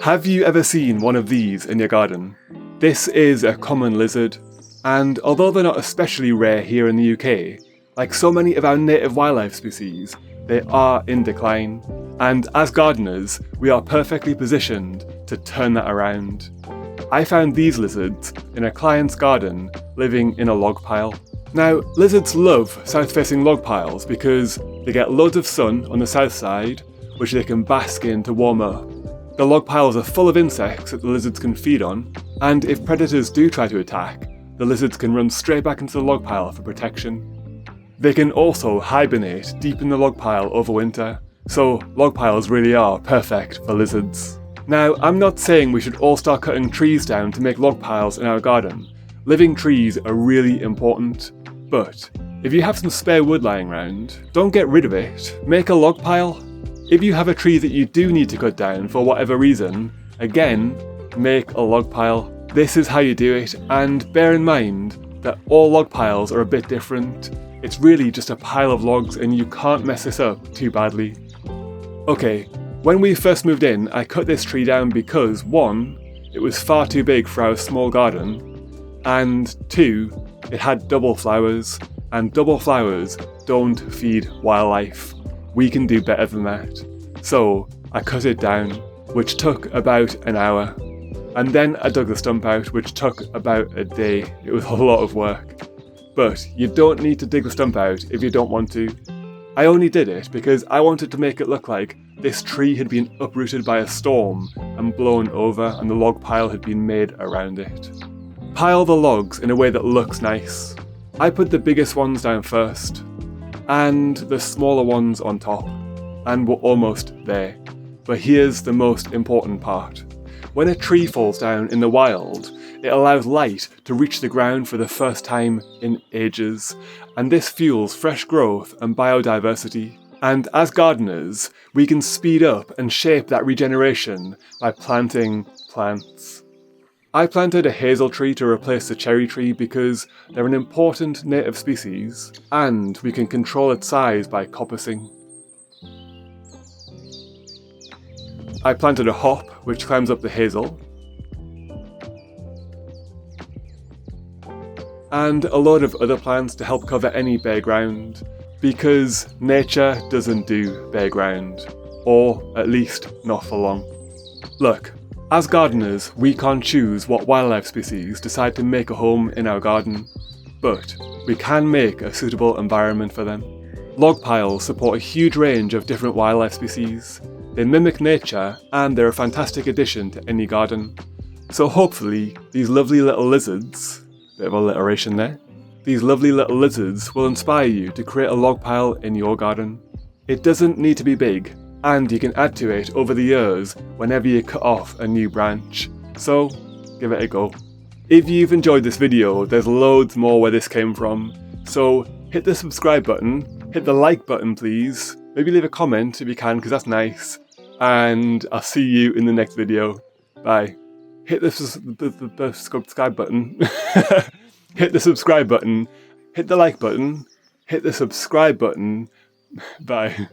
Have you ever seen one of these in your garden? This is a common lizard, and although they're not especially rare here in the UK, like so many of our native wildlife species, they are in decline, and as gardeners, we are perfectly positioned to turn that around. I found these lizards in a client's garden living in a log pile. Now, lizards love south-facing log piles because they get loads of sun on the south side, which they can bask in to warm up. The log piles are full of insects that the lizards can feed on, and if predators do try to attack, the lizards can run straight back into the log pile for protection. They can also hibernate deep in the log pile over winter, so log piles really are perfect for lizards. Now, I'm not saying we should all start cutting trees down to make log piles in our garden. Living trees are really important, but if you have some spare wood lying around, don't get rid of it, make a log pile. If you have a tree that you do need to cut down for whatever reason, again, make a log pile. This is how you do it, and bear in mind that all log piles are a bit different. It's really just a pile of logs and you can't mess this up too badly. Okay, when we first moved in, I cut this tree down because 1, it was far too big for our small garden, and 2, it had double flowers, and double flowers don't feed wildlife. We can do better than that. So I cut it down, which took about an hour. And then I dug the stump out, which took about a day. It was a lot of work. But you don't need to dig the stump out if you don't want to. I only did it because I wanted to make it look like this tree had been uprooted by a storm and blown over, and the log pile had been made around it. Pile the logs in a way that looks nice. I put the biggest ones down first, and the smaller ones on top, and we're almost there. But here's the most important part. When a tree falls down in the wild, it allows light to reach the ground for the first time in ages, and this fuels fresh growth and biodiversity. And as gardeners, we can speed up and shape that regeneration by planting plants. I planted a hazel tree to replace the cherry tree because they're an important native species, and we can control its size by coppicing. I planted a hop, which climbs up the hazel, and a load of other plants to help cover any bare ground, because nature doesn't do bare ground, or at least not for long. Look, as gardeners, we can't choose what wildlife species decide to make a home in our garden, but we can make a suitable environment for them. Log piles support a huge range of different wildlife species. They mimic nature, and they're a fantastic addition to any garden. So hopefully, these lovely little lizards, bit of alliteration there, these lovely little lizards will inspire you to create a log pile in your garden. It doesn't need to be big, and you can add to it over the years whenever you cut off a new branch, so give it a go. If you've enjoyed this video, there's loads more where this came from, so hit the subscribe button, hit the like button please, maybe leave a comment if you can because that's nice, and I'll see you in the next video. Bye. Hit the subscribe button, hit the subscribe button, hit the like button, hit the subscribe button, bye.